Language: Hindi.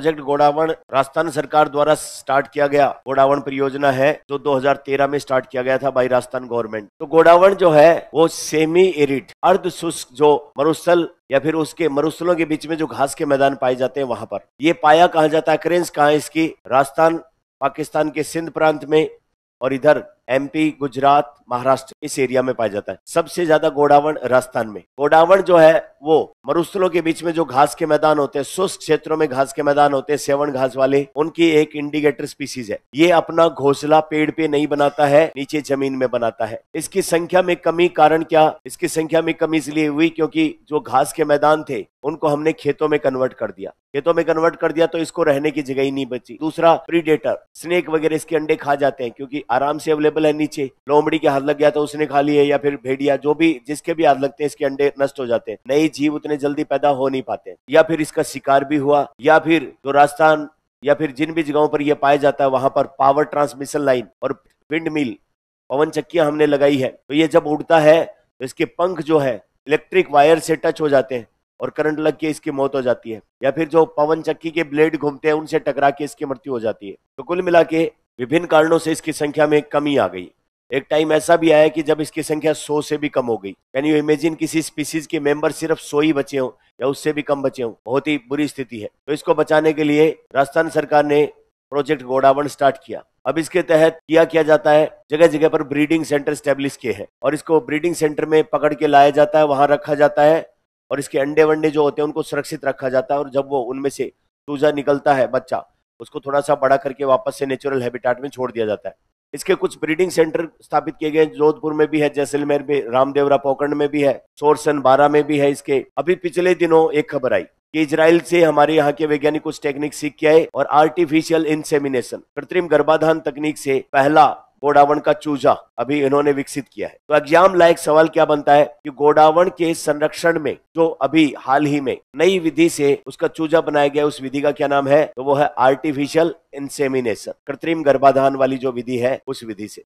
प्रोजेक्ट गोडावण राजस्थान सरकार द्वारा स्टार्ट किया गया गोडावण परियोजना है जो 2013 में स्टार्ट किया गया था बाई राजस्थान गवर्नमेंट। तो गोडावण जो है वो सेमी एरिड अर्ध शुष्क जो मरुस्थल या फिर उसके मरुस्थलों के बीच में जो घास के मैदान पाए जाते हैं वहां पर ये पाया कहा जाता है। क्रेंस कहाँ है इसकी? राजस्थान पाकिस्तान के सिंध प्रांत में और इधर एमपी गुजरात महाराष्ट्र इस एरिया में पाया जाता है। सबसे ज्यादा गोडावण राजस्थान में। गोडावण जो है वो मरुस्थलों के बीच में जो घास के मैदान होते हैं, शुष्क क्षेत्रों में घास के मैदान होते हैं सेवन घास वाले, उनकी एक इंडिकेटर स्पीसीज है। ये अपना घोंसला पेड़ पे नहीं बनाता है, नीचे जमीन में बनाता है। इसकी संख्या में कमी कारण क्या? इसकी संख्या में कमी इसलिए हुई क्योंकि जो घास के मैदान थे उनको हमने खेतों में कन्वर्ट कर दिया। खेतों में कन्वर्ट कर दिया तो इसको रहने की जगह ही नहीं बची। दूसरा, प्रीडेटर स्नेक वगैरह इसके अंडे खा जाते हैं क्योंकि आराम से अवेलेबल है नीचे। लोमड़ी के हाथ लग गया तो उसने खा लिए, या फिर भेड़िया, जो भी जिसके भी हाथ लगते हैं इसके अंडे नष्ट हो जाते हैं। नए जीव उतने जल्दी पैदा हो नहीं पाते। या फिर इसका शिकार भी हुआ, या फिर जो राजस्थान या फिर जिन भी जगहों पर यह पाया जाता है वहां पर पावर ट्रांसमिशन लाइन और विंड मिल पवन चक्कियां हमने लगाई है। तो ये जब उड़ता है तो इसके पंख जो है इलेक्ट्रिक वायर से टच हो जाते हैं और करंट लग के इसकी मौत हो जाती है। या फिर जो पवन चक्की के ब्लेड घूमते हैं उनसे टकरा के इसकी मृत्यु हो जाती है। तो कुल मिला के विभिन्न कारणों से इसकी संख्या में कमी आ गई। एक टाइम ऐसा भी आया कि जब इसकी संख्या 100 से भी कम हो गई। कैन यू इमेजिन, किसी स्पीसीज के मेंबर सिर्फ 100 ही बचे हों या उससे भी कम बचे हों। बहुत ही बुरी स्थिति है। तो इसको बचाने के लिए राजस्थान सरकार ने प्रोजेक्ट गोडावण स्टार्ट किया। अब इसके तहत क्या जाता है, जगह जगह पर ब्रीडिंग सेंटर स्टैब्लिश किए हैं और इसको ब्रीडिंग सेंटर में पकड़ के लाया जाता है, वहां रखा जाता है और इसके अंडे वंडे जो होते हैं उनको सुरक्षित रखा जाता है। और जब वो उनमें से चूजा निकलता है बच्चा, उसको थोड़ा सा बड़ा करके वापस से नेचुरल हैबिटेट में छोड़ दिया जाता है। इसके कुछ ब्रीडिंग सेंटर स्थापित किए गए, जोधपुर में भी है, जैसलमेर में, रामदेवरा पोखंड में भी है, सोरसन बारा में भी है। इसके अभी पिछले दिनों एक खबर आई कि इजराइल से हमारे यहाँ के वैज्ञानिक कुछ टेक्निक सीख के आए और आर्टिफिशियल इंसेमिनेशन कृत्रिम गर्भाधान तकनीक से पहला गोडावण का चूजा अभी इन्होंने विकसित किया है। तो एग्जाम लायक सवाल क्या बनता है कि गोडावण के संरक्षण में जो अभी हाल ही में नई विधि से उसका चूजा बनाया गया, उस विधि का क्या नाम है? तो वो है आर्टिफिशियल इंसेमिनेशन, कृत्रिम गर्भाधान वाली जो विधि है उस विधि से।